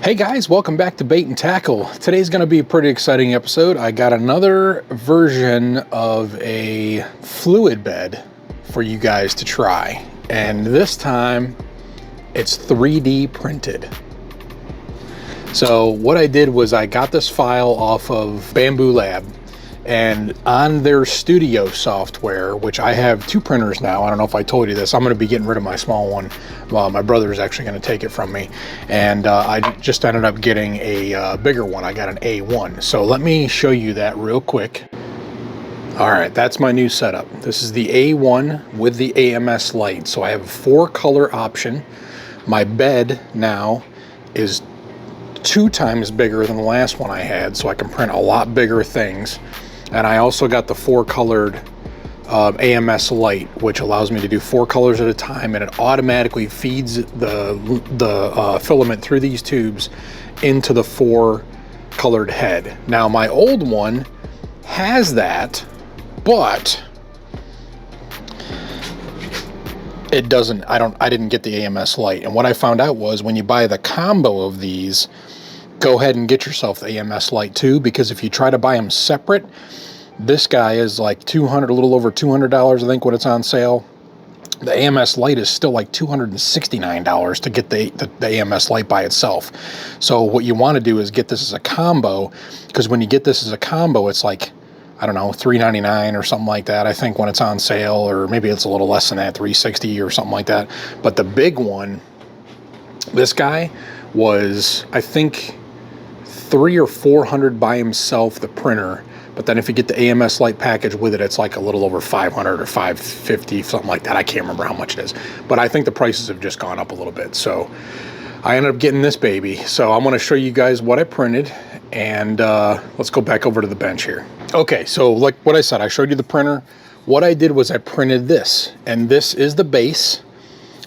Hey guys, welcome back to Bait and Tackle. Today's going to be a pretty exciting episode. I got another version of a fluid bed for you guys to try. And this time, it's 3D printed. So what I did was I got this file off of Bambu Lab, and on their studio software, which I have two printers now. I don't know if I told you this. I'm going to be getting rid of my small one. Well, my brother is actually going to take it from me. And I just ended up getting a bigger one. I got an A1. So let me show you that real quick. All right, that's my new setup. This is the A1 with the AMS light. So I have a 4-color option. My bed now is 2 times bigger than the last one I had, so I can print a lot bigger things. And I also got the 4-colored AMS light, which allows me to do 4 colors at a time, and it automatically feeds the filament through these tubes into the 4-colored head. Now my old one has that, but it doesn't. I didn't get the AMS light, and what I found out was when you buy the combo of these, go ahead and get yourself the AMS light too, because if you try to buy them separate, this guy is like $200, a little over $200, I think, when it's on sale. The AMS light is still like $269 to get the AMS light by itself. So what you want to do is get this as a combo, because when you get this as a combo, it's like, I don't know, $399 or something like that, I think, when it's on sale, or maybe it's a little less than that, $360 or something like that. But the big one, this guy was, I think, $300 or $400 by himself, the printer. But then if you get the AMS light package with it, it's like a little over $500 or $550, something like that. I can't remember how much it is, but I think the prices have just gone up a little bit. So I ended up getting this baby. So I'm going to show you guys what I printed, and let's go back over to the bench here. Okay, so like what I said, I showed you the printer. What I did was I printed this, and this is the base,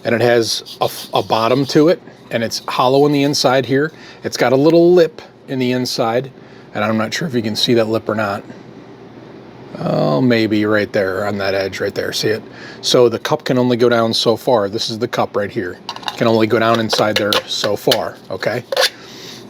and it has a bottom to it, and it's hollow on the inside here. It's got a little lip in the inside, and I'm not sure if you can see that lip or not. Oh, maybe right there on that edge right there. See it? So the cup can only go down so far. This is the cup right here. It can only go down inside there so far, okay?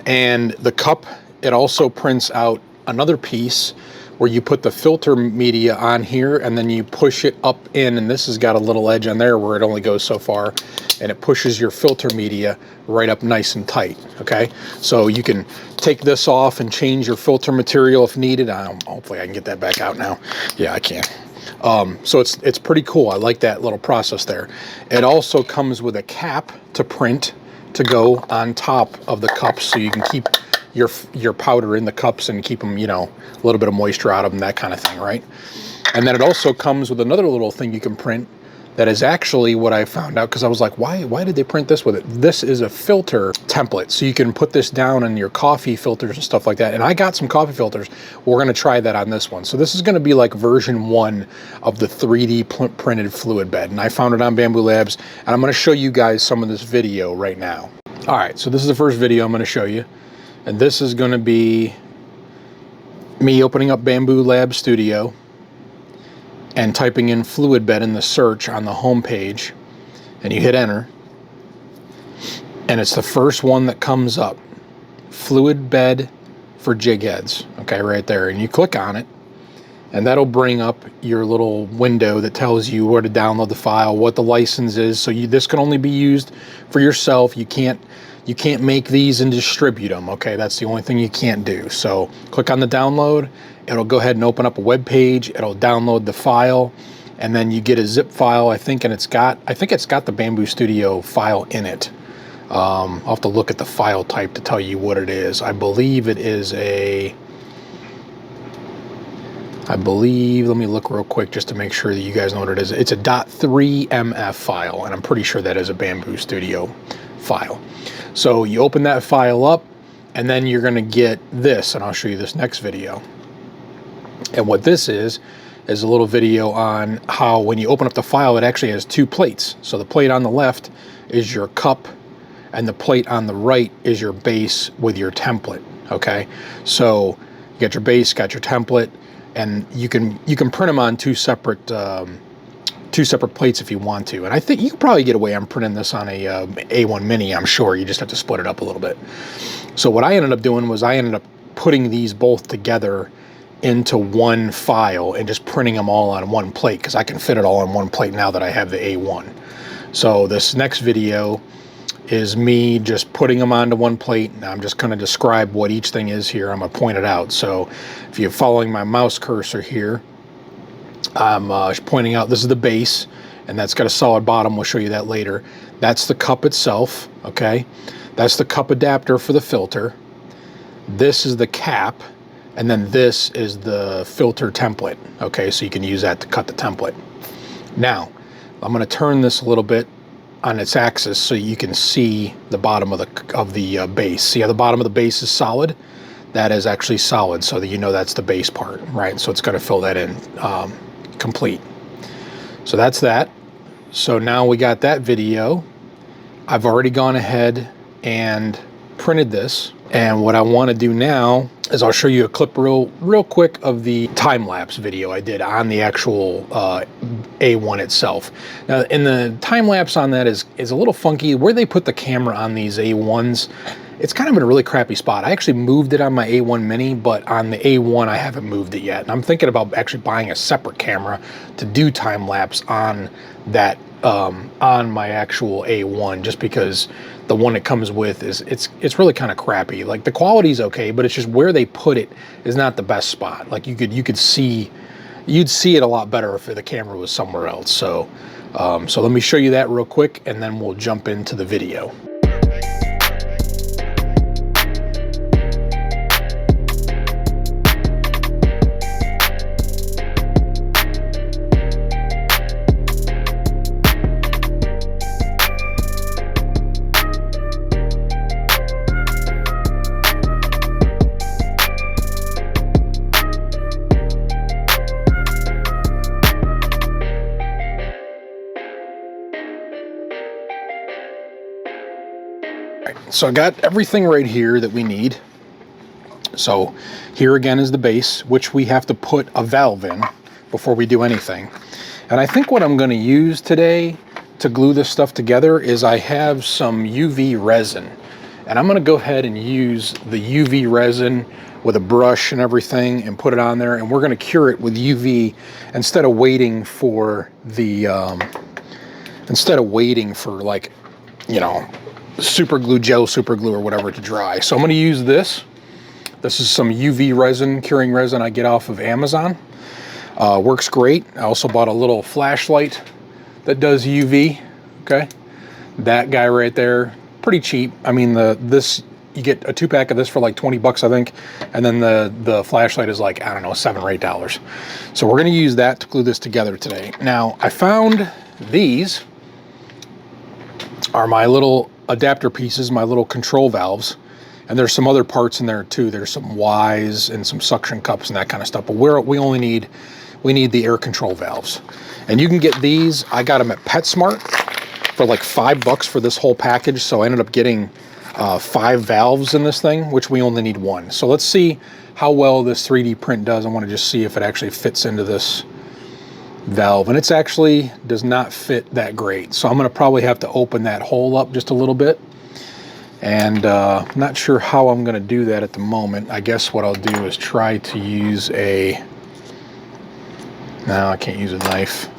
And the cup, it also prints out another piece where you put the filter media on here, and then you push it up in, and this has got a little edge on there where it only goes so far, and it pushes your filter media right up nice and tight, okay? So you can take this off and change your filter material if needed. Hopefully I can get that back out now. Yeah, I can. So it's pretty cool. I like that little process there. It also comes with a cap to print to go on top of the cups, so you can keep your powder in the cups and keep them, you know, a little bit of moisture out of them, that kind of thing, right? And then it also comes with another little thing you can print that is actually what I found out, because I was like, why did they print this with it? This is a filter template, so you can put this down in your coffee filters and stuff like that. And I got some coffee filters. We're going to try that on this one. So this is going to be like version 1 of the 3D printed fluid bed, and I found it on Bambu Labs, and I'm going to show you guys some of this video right now. All right, so this is the first video I'm going to show you. And this is going to be me opening up Bambu Lab Studio and typing in fluid bed in the search on the home page, and you hit enter, and it's the first one that comes up, fluid bed for jig heads, okay, right there. And you click on it, and that'll bring up your little window that tells you where to download the file, what the license is. So this can only be used for yourself. You can't make these and distribute them, okay? That's the only thing you can't do. So click on the download. It'll go ahead and open up a web page. It'll download the file, and then you get a zip file, I think, and I think it's got the Bambu Studio file in it. I'll have to look at the file type to tell you what it is. I believe it is let me look real quick just to make sure that you guys know what it is. It's a .3mf file, and I'm pretty sure that is a Bambu Studio file. So you open that file up, and then you're going to get this, and I'll show you this next video. And what this is a little video on how when you open up the file, it actually has 2 plates. So the plate on the left is your cup, and the plate on the right is your base with your template, okay? So you got your base, got your template, and you can print them on two separate 2 separate plates if you want to. And I think you could probably get away on printing this on a A1 Mini, I'm sure. You just have to split it up a little bit. So what I ended up doing was I ended up putting these both together into one file and just printing them all on one plate, because I can fit it all on one plate now that I have the A1. So this next video is me just putting them onto one plate. Now I'm just going to describe what each thing is here. I'm going to point it out. So if you're following my mouse cursor here, I'm pointing out this is the base, and that's got a solid bottom. We'll show you that later. That's the cup itself, okay? That's the cup adapter for the filter. This is the cap, and then this is the filter template, okay? So you can use that to cut the template. Now, I'm going to turn this a little bit on its axis so you can see the bottom of the base. See how the bottom of the base is solid? That is actually solid, so that you know that's the base part, right? So it's going to fill that in complete. So that's that. So now we got that video. I've already gone ahead and printed this, and what I want to do now is I'll show you a clip real quick of the time-lapse video I did on the actual A1 itself. Now, in the time-lapse on that is a little funky. Where they put the camera on these A1s, it's kind of in a really crappy spot. I actually moved it on my A1 Mini, but on the A1 I haven't moved it yet. And I'm thinking about actually buying a separate camera to do time-lapse on that, on my actual A1, just because the one it comes with is it's really kind of crappy. Like, the quality's okay, but it's just where they put it is not the best spot. Like, you'd see it a lot better if the camera was somewhere else. So so let me show you that real quick, and then we'll jump into the video. So I got everything right here that we need. So here again is the base, which we have to put a valve in before we do anything. And I think what I'm going to use today to glue this stuff together is I have some UV resin. And I'm going to go ahead and use the UV resin with a brush and everything and put it on there. And we're going to cure it with UV instead of waiting for the, like, you know, super glue, gel super glue or whatever to dry. So I'm going to use this. This is some UV resin, curing resin I get off of Amazon. Works great. I also bought a little flashlight that does UV. Okay, that guy right there, pretty cheap. I mean, you get a 2-pack of this for like 20 bucks, I think, and then the flashlight is like, I don't know, $7 or $8. So we're going to use that to glue this together today. Now, I found these are my little adapter pieces, my little control valves, and there's some other parts in there too. There's some Ys and some suction cups and that kind of stuff, but we need the air control valves. And you can get these, I got them at PetSmart for like $5 for this whole package, so I ended up getting 5 valves in this thing, which we only need 1. So let's see how well this 3D print does. I want to just see if it actually fits into this valve, and it's actually does not fit that great, so I'm going to probably have to open that hole up just a little bit, and I'm not sure how I'm going to do that at the moment. I guess what I'll do is try to use no, I can't use a knife.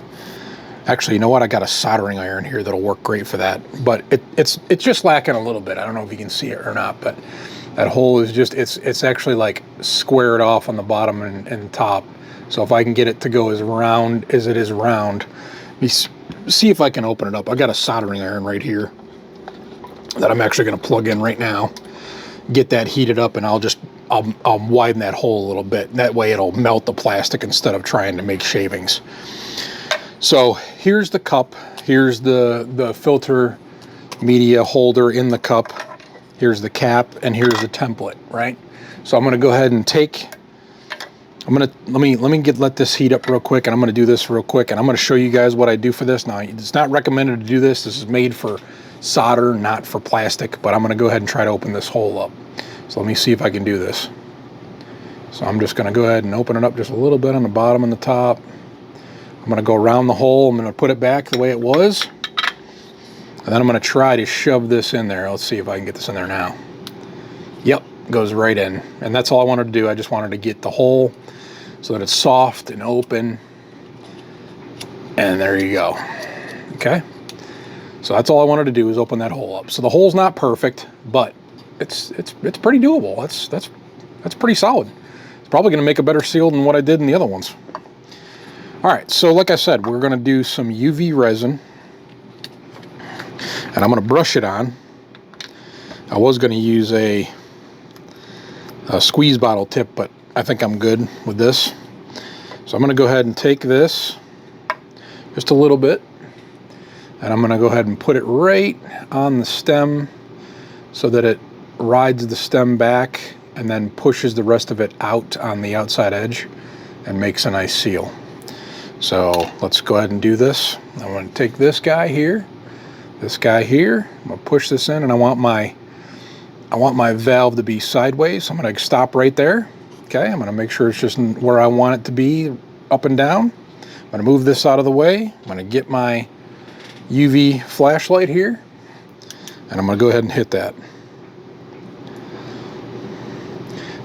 Actually, you know what, I got a soldering iron here that'll work great for that, but it's just lacking a little bit. I don't know if you can see it or not, but that hole is just it's actually like squared off on the bottom and top. So if I can get it to go as round as it is round, let me see if I can open it up. I got a soldering iron right here that I'm actually going to plug in right now, get that heated up, and I'll widen that hole a little bit. That way it'll melt the plastic instead of trying to make shavings. So here's the cup. Here's the filter media holder in the cup. Here's the cap, and here's the template, right? So I'm going to go ahead and let this heat up real quick, and I'm going to do this real quick, and I'm going to show you guys what I do for this. Now, it's not recommended to do this. This is made for solder, not for plastic, but I'm going to go ahead and try to open this hole up. So let me see if I can do this. So I'm just going to go ahead and open it up just a little bit on the bottom and the top. I'm going to go around the hole. I'm going to put it back the way it was. And then I'm going to try to shove this in there. Let's see if I can get this in there now. Yep, goes right in. And that's all I wanted to do. I just wanted to get the hole so that it's soft and open. And there you go. Okay. So that's all I wanted to do, is open that hole up. So the hole's not perfect, but it's pretty doable. That's pretty solid. It's probably going to make a better seal than what I did in the other ones. All right, so like I said, we're going to do some UV resin, and I'm going to brush it on. I was going to use a squeeze bottle tip, but I think I'm good with this. So I'm going to go ahead and take this, just a little bit, and I'm going to go ahead and put it right on the stem so that it rides the stem back and then pushes the rest of it out on the outside edge and makes a nice seal. So let's go ahead and do this. I'm going to take this guy here, I'm going to push this in, and I want my valve to be sideways. So I'm going to stop right there. Okay, I'm going to make sure it's just where I want it to be, up and down. I'm going to move this out of the way. I'm going to get my UV flashlight here, and I'm going to go ahead and hit that.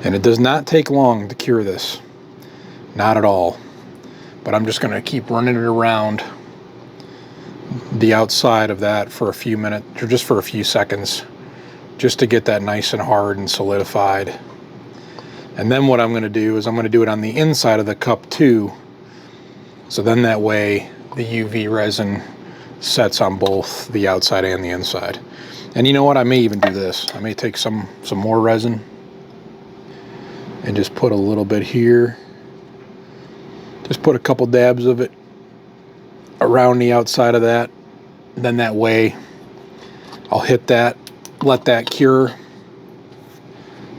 And it does not take long to cure this, not at all. But I'm just going to keep running it around the outside of that for a few minutes, or just for a few seconds, just to get that nice and hard and solidified. And then what I'm going to do is I'm going to do it on the inside of the cup too. So then that way the UV resin sets on both the outside and the inside. And you know what? I may even do this. I may take some more resin and just put a little bit here. Just put a couple dabs of it around the outside of that. Then that way I'll hit that, let that cure.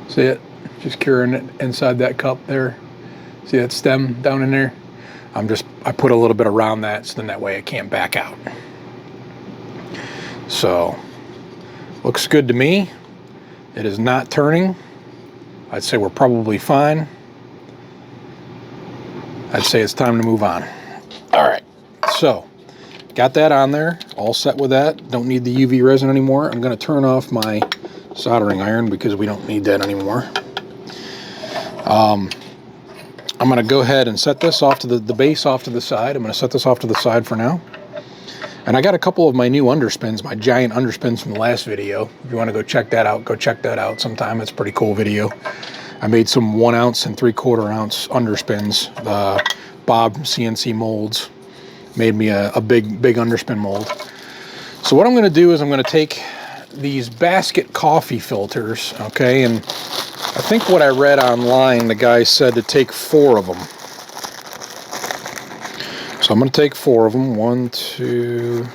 See it? Just curing it inside that cup there. See that stem down in there? I put a little bit around that, so then that way it can't back out. So, looks good to me. It is not turning. I'd say we're probably fine. I'd say it's time to move on. All right, so got that on there, all set with that. Don't need the UV resin anymore. I'm going to turn off my soldering iron because we don't need that anymore. I'm going to go ahead and set this off to the base off to the side. I'm going to set this off to the side for now. And I got a couple of my new underspins, my giant underspins from the last video. If you want to go check that out, go check that out sometime. It's a pretty cool video. I made some 1 ounce and 3/4 ounce underspins. Bob CNC Molds made me a big underspin mold. So what I'm going to do is I'm going to take these basket coffee filters, okay, and I think what I read online, the guy said to take 4 of them. So I'm going to take 4 of them. 1, 2,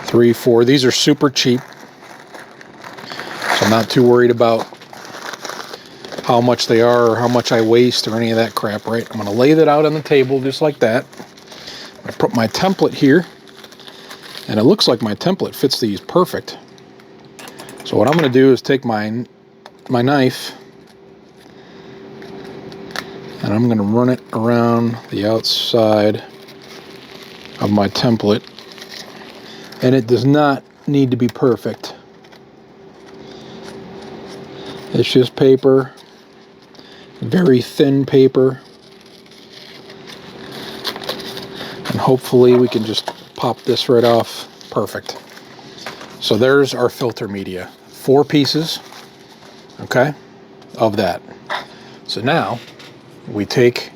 3, 4. These are super cheap, so I'm not too worried about how much they are or how much I waste or any of that crap, right? I'm going to lay that out on the table just like that. I put my template here, and it looks like my template fits these perfect. So what I'm going to do is take my knife, and I'm going to run it around the outside of my template, and it does not need to be perfect. It's just paper, very thin paper, and hopefully we can just pop this right off. Perfect. So there's our filter media, 4 pieces, okay, of that. So now we take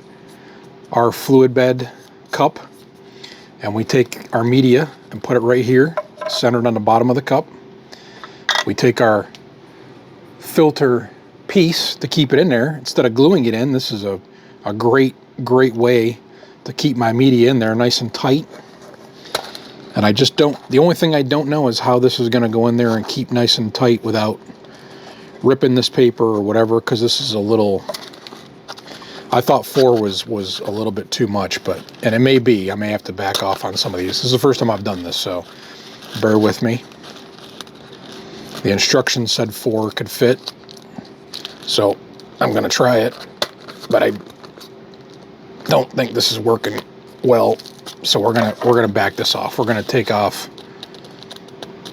our fluid bed cup and we take our media and put it right here, centered on the bottom of the cup. We take our filter piece to keep it in there. Instead of gluing it in, this is a great way to keep my media in there nice and tight. And I just don't, the only thing I don't know is how this is going to go in there and keep nice and tight without ripping this paper or whatever, because this is a little, I thought 4 was a little bit too much, but, and it may be, I may have to back off on some of these. This is the first time I've done this, so bear with me. The instructions said 4 could fit, so I'm going to try it, but don't think this is working well, so we're gonna back this off. We're gonna take off,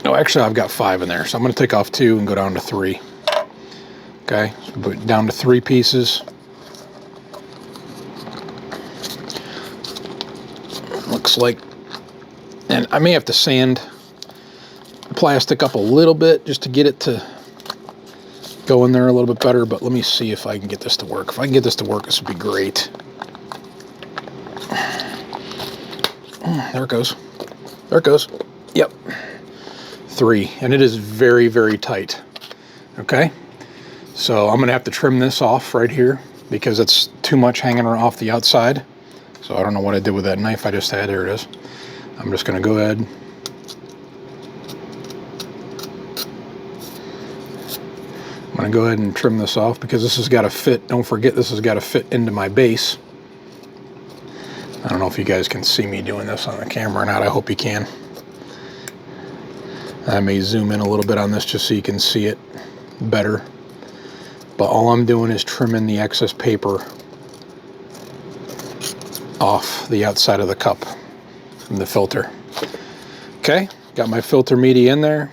no, actually I've got 5 in there, so I'm gonna take off 2 and go down to 3. Okay, so put it down to 3 pieces. Looks like, and I may have to sand the plastic up a little bit just to get it to go in there a little bit better, but let me see if I can get this to work. If I can get this to work, this would be great. There it goes. There it goes. Yep. 3, and it is very, very tight. Okay, so I'm gonna have to trim this off right here because it's too much hanging off the outside. So I don't know what I did with that knife I just had. There it is. I'm just gonna go ahead. I'm gonna go ahead and trim this off because this has got to fit. Don't forget, this has got to fit into my base. I don't know if you guys can see me doing this on the camera or not. I hope you can. I may zoom in a little bit on this just so you can see it better. But all I'm doing is trimming the excess paper off the outside of the cup from the filter. Okay, got my filter media in there,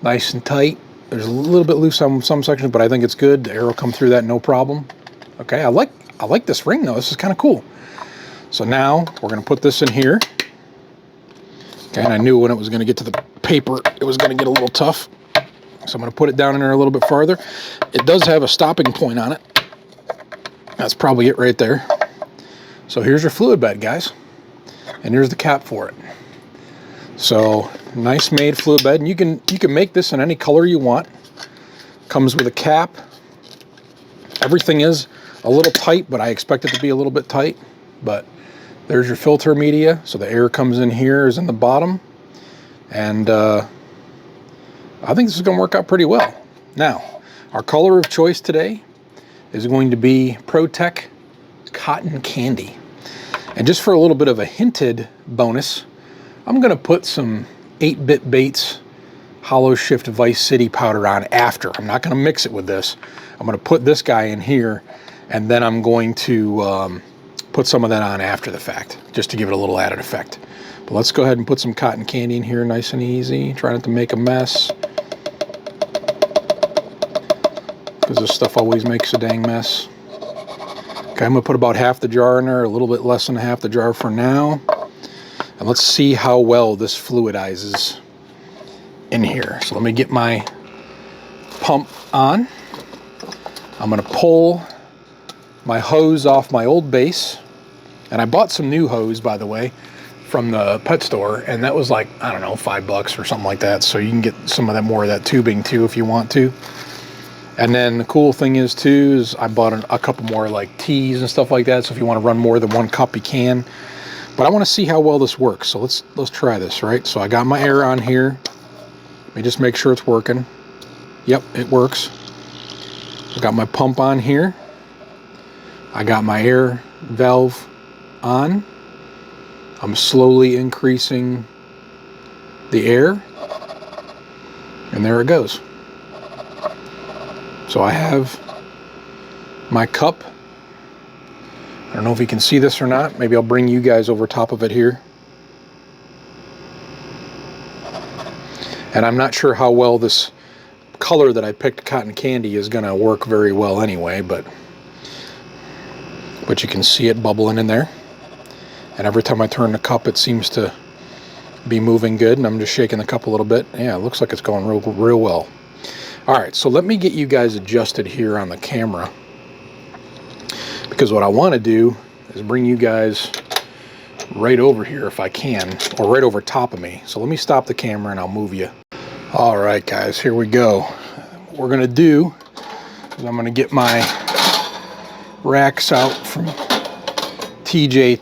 nice and tight. There's a little bit loose on some sections, but I think it's good. The air will come through that no problem. Okay, I like this ring though. This is kind of cool. So now we're going to put this in here. Okay, and I knew when it was going to get to the paper, it was going to get a little tough. So I'm going to put it down in there a little bit farther. It does have a stopping point on it. That's probably it right there. So here's your fluid bed, guys. And here's the cap for it. So nice made fluid bed, and you can make this in any color you want. Comes with a cap. Everything is a little tight, but I expect it to be a little bit tight. But there's your filter media. So the air comes in here, is in the bottom. And I think this is going to work out pretty well. Now, our color of choice today is going to be ProTec Cotton Candy. And just for a little bit of a hinted bonus, I'm going to put some 8-Bit Baits Holoshift Vice City powder on after. I'm not going to mix it with this. I'm going to put this guy in here, and then I'm going to put some of that on after the fact, just to give it a little added effect. But let's go ahead and put some cotton candy in here nice and easy. Try not to make a mess, because this stuff always makes a dang mess. Okay, I'm going to put about half the jar in there, a little bit less than half the jar for now. And let's see how well this fluidizes in here. So let me get my pump on. I'm going to pull my hose off my old base. And I bought some new hose, by the way, from the pet store. And that was like, I don't know, $5 or something like that. So you can get some of that, more of that tubing too if you want to. And then the cool thing is too, is I bought a couple more like teas and stuff like that. So if you want to run more than one cup, you can. But I want to see how well this works. So let's try this, right? So I got my air on here. Let me just make sure it's working. Yep, it works. I got my pump on here. I got my air valve on. I'm slowly increasing the air. And there it goes. So I have my cup. I don't know if you can see this or not. Maybe I'll bring you guys over top of it here. And I'm not sure how well this color that I picked, cotton candy, is going to work very well anyway, but you can see it bubbling in there. And every time I turn the cup, it seems to be moving good, and I'm just shaking the cup a little bit. Yeah, it looks like it's going real well. All right, so let me get you guys adjusted here on the camera, because what I want to do is bring you guys right over here if I can, or right over top of me. So let me stop the camera and I'll move you. All right, guys, here we go. What we're gonna do is I'm gonna get my racks out from TJ's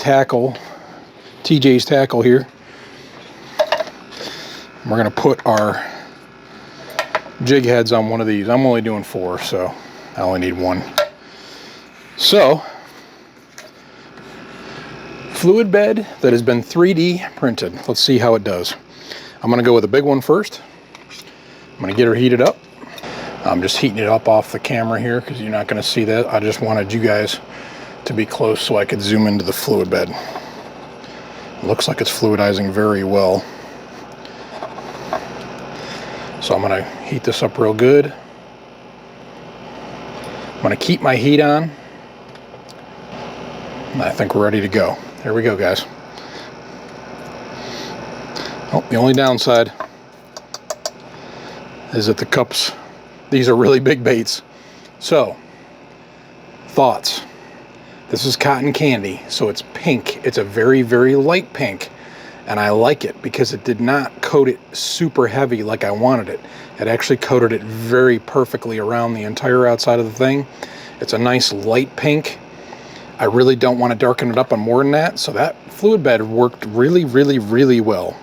Tackle here. We're gonna put our jig heads on one of these. I'm only doing 4, so I only need 1. So, fluid bed that has been 3D printed. Let's see how it does. I'm gonna go with a big one first. I'm gonna get her heated up. I'm just heating it up off the camera here because you're not gonna see that. I just wanted you guys to be close so I could zoom into the fluid bed. It looks like it's fluidizing very well. So I'm going to heat this up real good. I'm going to keep my heat on. And I think we're ready to go. Here we go, guys. Oh, the only downside is that the cups, these are really big baits. So, thoughts. This is cotton candy, so it's pink. It's a very, very light pink. And I like it because it did not coat it super heavy like I wanted it. It actually coated it very perfectly around the entire outside of the thing. It's a nice light pink. I really don't want to darken it up on more than that, so that fluid bed worked really, really, really well.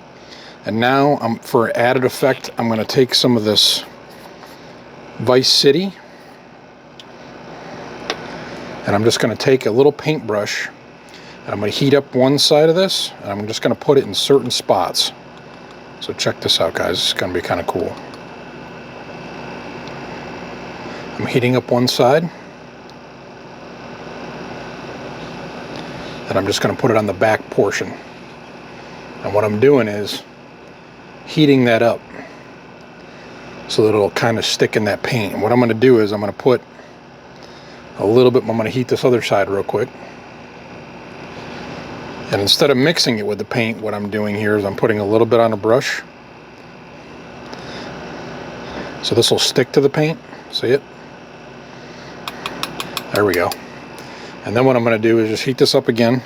And now, for added effect, I'm going to take some of this Vice City, and I'm just going to take a little paintbrush, and I'm going to heat up one side of this, and I'm just going to put it in certain spots. So check this out, guys. It's going to be kind of cool. I'm heating up one side, and I'm just going to put it on the back portion. And what I'm doing is heating that up so that it'll kind of stick in that paint. And what I'm going to do is I'm going to put a little bit, I'm going to heat this other side real quick. And instead of mixing it with the paint, what I'm doing here is I'm putting a little bit on a brush. So this will stick to the paint. See it? There we go. And then what I'm going to do is just heat this up again,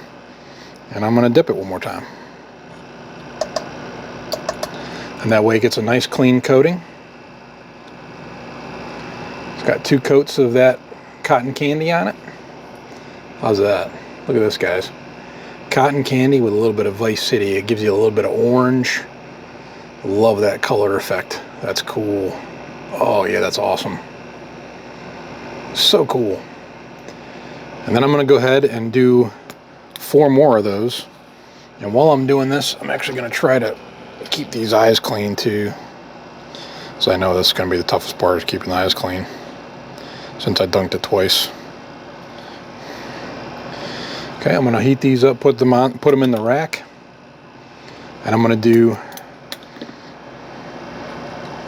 and I'm going to dip it one more time. And that way it gets a nice clean coating. It's got 2 coats of that cotton candy on it. How's that? Look at this, guys. Cotton candy with a little bit of Vice City. It gives you a little bit of orange. Love that color effect. That's cool. Oh yeah, that's awesome. So cool. And then I'm going to go ahead and do 4 more of those. And while I'm doing this, I'm actually going to try to keep these eyes clean too. So I know this is going to be the toughest part, is keeping the eyes clean, since I dunked it twice. Okay, I'm going to heat these up, put them in the rack, and I'm going to do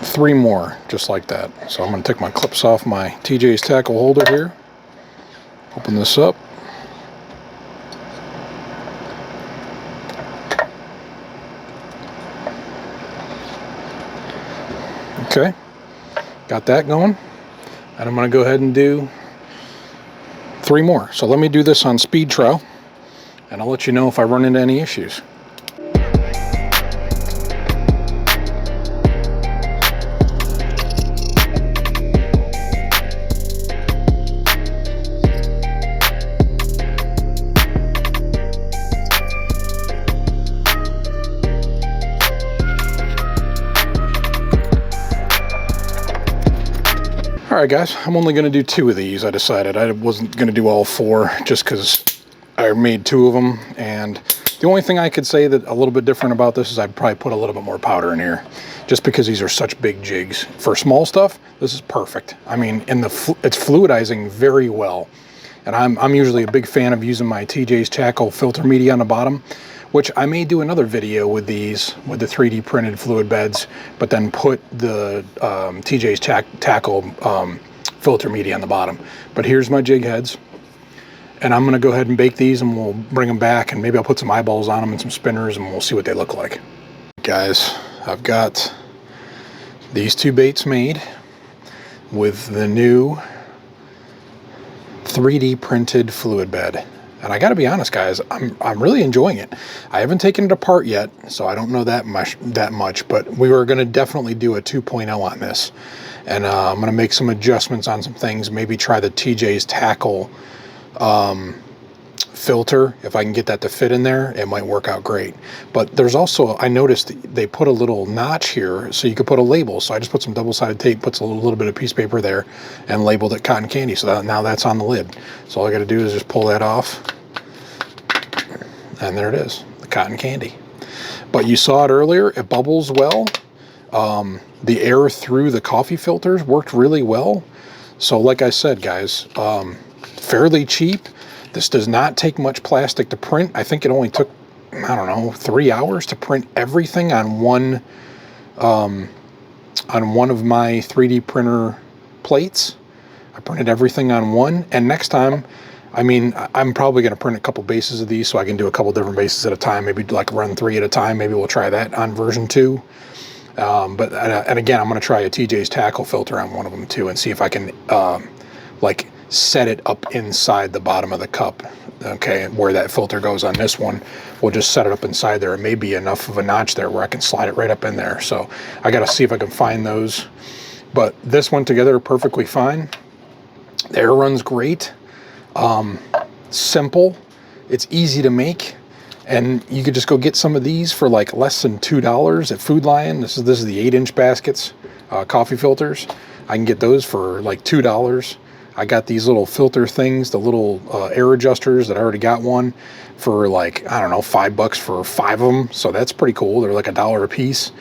3 more just like that. So I'm going to take my clips off my TJ's tackle holder here, open this up. Okay, got that going, and I'm going to go ahead and do 3 more. So let me do this on speed trial, and I'll let you know if I run into any issues. Alright guys, I'm only going to do 2 of these. I decided I wasn't going to do all 4 just because I made 2 of them, and the only thing I could say that a little bit different about this is I'd probably put a little bit more powder in here, just because these are such big jigs. For small stuff, this is perfect. I mean, it's fluidizing very well, and I'm usually a big fan of using my TJ's Tackle filter media on the bottom, which I may do another video with these, with the 3D printed fluid beds, but then put the TJ's Tackle filter media on the bottom. But here's my jig heads, and I'm gonna go ahead and bake these, and we'll bring them back, and maybe I'll put some eyeballs on them and some spinners, and we'll see what they look like. Guys, I've got these 2 baits made with the new 3D printed fluid bed. And I gotta be honest, guys, I'm really enjoying it. I haven't taken it apart yet, so I don't know that much, but we were gonna definitely do a 2.0 on this. And I'm gonna make some adjustments on some things, maybe try the TJ's Tackle filter. If I can get that to fit in there, it might work out great. But there's also, I noticed they put a little notch here so you could put a label. So I just put some double-sided tape, puts a little bit of piece of paper there, and labeled it cotton candy. So now that's on the lid. So all I gotta do is just pull that off, and there it is, the cotton candy. But you saw it earlier, it bubbles well. The air through the coffee filters worked really well. So like I said, guys, fairly cheap. This does not take much plastic to print. I think it only took, I don't know, 3 hours to print everything on one of my 3D printer plates. I printed everything on one, and next time, I mean, I'm probably going to print a couple bases of these so I can do a couple different bases at a time, maybe like run 3 at a time. Maybe we'll try that on version 2. And again, I'm going to try a TJ's tackle filter on one of them too and see if I can like set it up inside the bottom of the cup. Okay, where that filter goes on this one, we'll just set it up inside there. It may be enough of a notch there where I can slide it right up in there. So I got to see if I can find those. But this one together perfectly fine. The air runs great. Simple. It's easy to make. And you could just go get some of these for like less than $2 at Food Lion. This is the 8-inch baskets, coffee filters. I can get those for like $2. I got these little filter things, the little air adjusters that I already got one for like, I don't know, $5 for 5 of them. So that's pretty cool. They're like $1 a piece.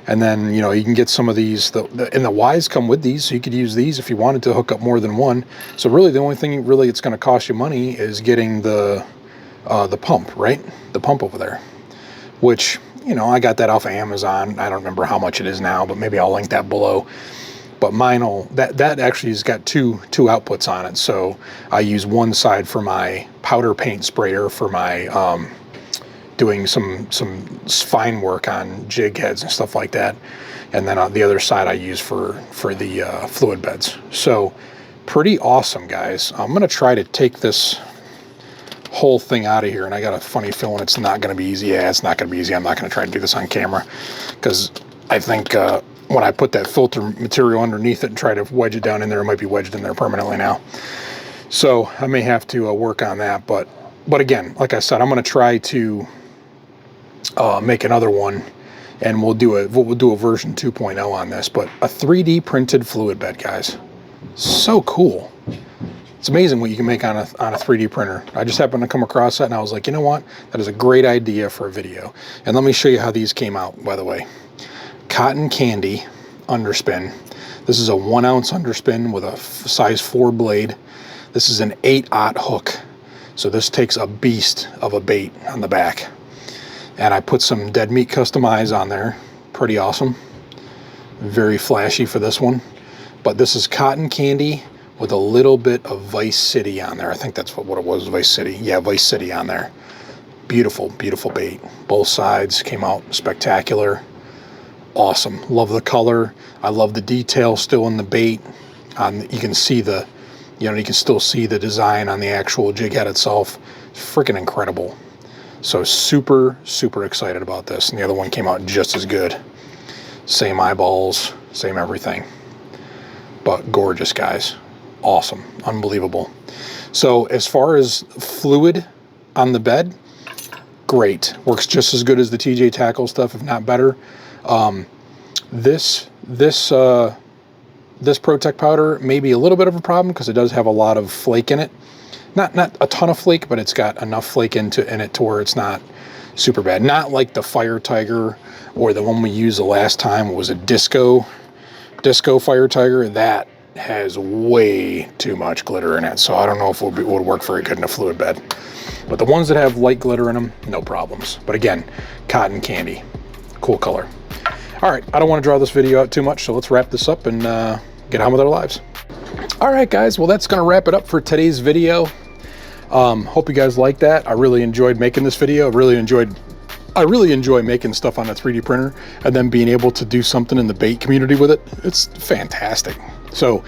And then, you know, you can get some of these, and the Ys come with these, so you could use these if you wanted to hook up more than one. So really the only thing really it's going to cost you money is getting the pump, right? The pump over there, which, you know, I got that off of Amazon. I don't remember how much it is now, but maybe I'll link that below. But mine that actually has got two outputs on it. So I use one side for my powder paint sprayer for my doing some fine work on jig heads and stuff like that. And then on the other side I use for the fluid beds. So pretty awesome, guys. I'm gonna try to take this whole thing out of here, and I got a funny feeling it's not going to be easy. Yeah, it's not going to be easy. I'm not going to try to do this on camera because I think when I put that filter material underneath it and try to wedge it down in there, it might be wedged in there permanently now. So I may have to work on that. But again, like I said, I'm going to try to make another one, and we'll do a version 2.0 on this. But a 3D printed fluid bed, guys, so cool. It's amazing what you can make on a 3D printer. I just happened to come across that, and I was like, you know what? That is a great idea for a video. And let me show you how these came out, by the way. Cotton candy underspin. This is a 1 ounce underspin with a size 4 blade. This is an 8/0 hook. So this takes a beast of a bait on the back. And I put some dead meat custom eyes on there. Pretty awesome. Very flashy for this one. But this is cotton candy with a little bit of Vice City on there. I think that's what it was, Vice City. Yeah, Vice City on there. Beautiful, beautiful bait. Both sides came out spectacular. Awesome. Love the color. I love the detail still in the bait. You can see you can still see the design on the actual jig head itself. It's freaking incredible. So super, super excited about this. And the other one came out just as good. Same eyeballs, same everything. But gorgeous, guys. Awesome. Unbelievable. So as far as fluid on the bed, great. Works just as good as the TJ Tackle stuff, if not better. This ProTec powder may be a little bit of a problem because it does have a lot of flake in it. Not a ton of flake, but it's got enough flake in it to where it's not super bad. Not like the Fire Tiger or the one we used the last time was a Disco Fire Tiger. That has way too much glitter in it, so I don't know if it would work very good in a fluid bed. But the ones that have light glitter in them, no problems. But again, cotton candy, cool color. All right, I don't want to draw this video out too much, so let's wrap this up and get on with our lives. All right, guys, well, that's going to wrap it up for today's video. Hope you guys like that. I really enjoyed making this video. I really enjoy making stuff on a 3D printer and then being able to do something in the bait community with it. It's fantastic. So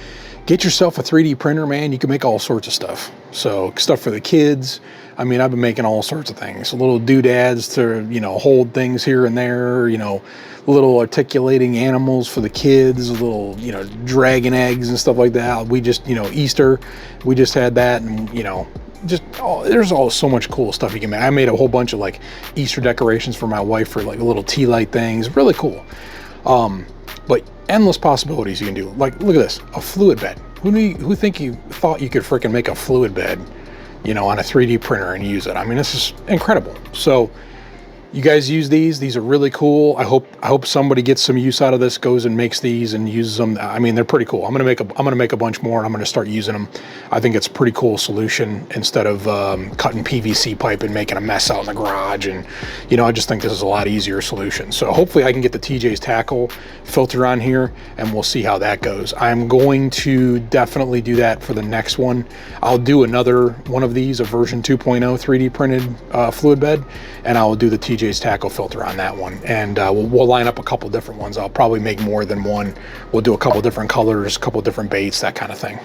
get yourself a 3D printer, man. You can make all sorts of stuff. So stuff for the kids. I mean, I've been making all sorts of things. Little doodads to, you know, hold things here and there, you know, little articulating animals for the kids, little, you know, dragon eggs and stuff like that. We just, you know, Easter, we just had that, and, you know, just there's so much cool stuff you can make. I made a whole bunch of like Easter decorations for my wife for like little tea light things. Really cool. But endless possibilities you can do. Like, look at this, a fluid bed. Who thought you could freaking make a fluid bed, you know, on a 3D printer and use it? I mean, this is incredible. So you guys use these are really cool. I hope somebody gets some use out of this, goes and makes these and uses them. I mean, they're pretty cool. I'm gonna make a bunch more, and I'm gonna start using them. I think it's a pretty cool solution instead of cutting PVC pipe and making a mess out in the garage. And you know, I just think this is a lot easier solution. So hopefully I can get the TJ's Tackle filter on here, and we'll see how that goes. I'm going to definitely do that for the next one. I'll do another one of these, a version 2.0 3D printed fluid bed, and I'll do the TJ's Tackle filter on that one. And we'll line up a couple different ones. I'll probably make more than one. We'll do a couple different colors, a couple different baits, that kind of thing.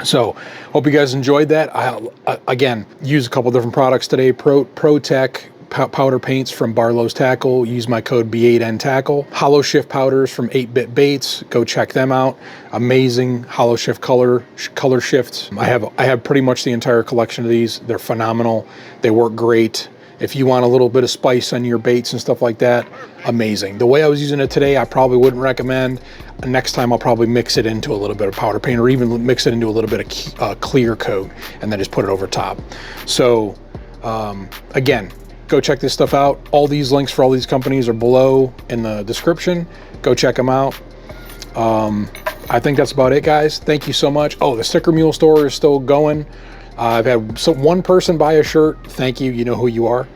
So hope you guys enjoyed that. I again use a couple different products today. ProTec powder paints from Barlow's Tackle. Use my code B8N Tackle. Holoshift Powders from 8-Bit Baits. Go check them out. Amazing Holoshift color shifts. I have pretty much the entire collection of these. They're phenomenal. They work great. If you want a little bit of spice on your baits and stuff like that, amazing. The way I was using it today, I probably wouldn't recommend. Next time I'll probably mix it into a little bit of powder paint, or even mix it into a little bit of clear coat and then just put it over top. So again, go check this stuff out. All these links for all these companies are below in the description. Go check them out. I think that's about it, guys. Thank you so much. Oh, the Sticker Mule store is still going. I've had one person buy a shirt. Thank you. You know who you are.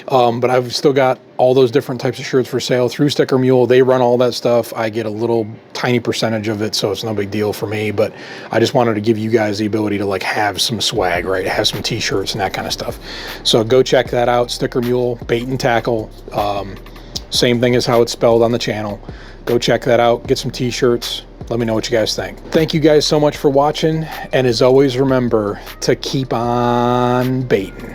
But I've still got all those different types of shirts for sale through Sticker Mule. They run all that stuff. I get a little tiny percentage of it, so it's no big deal for me. But I just wanted to give you guys the ability to like have some swag, right? Have some t-shirts and that kind of stuff. So go check that out. Sticker Mule, Bait and Tackle. Same thing as how it's spelled on the channel. Go check that out. Get some t-shirts. Let me know what you guys think. Thank you guys so much for watching. And as always, remember to keep on baiting.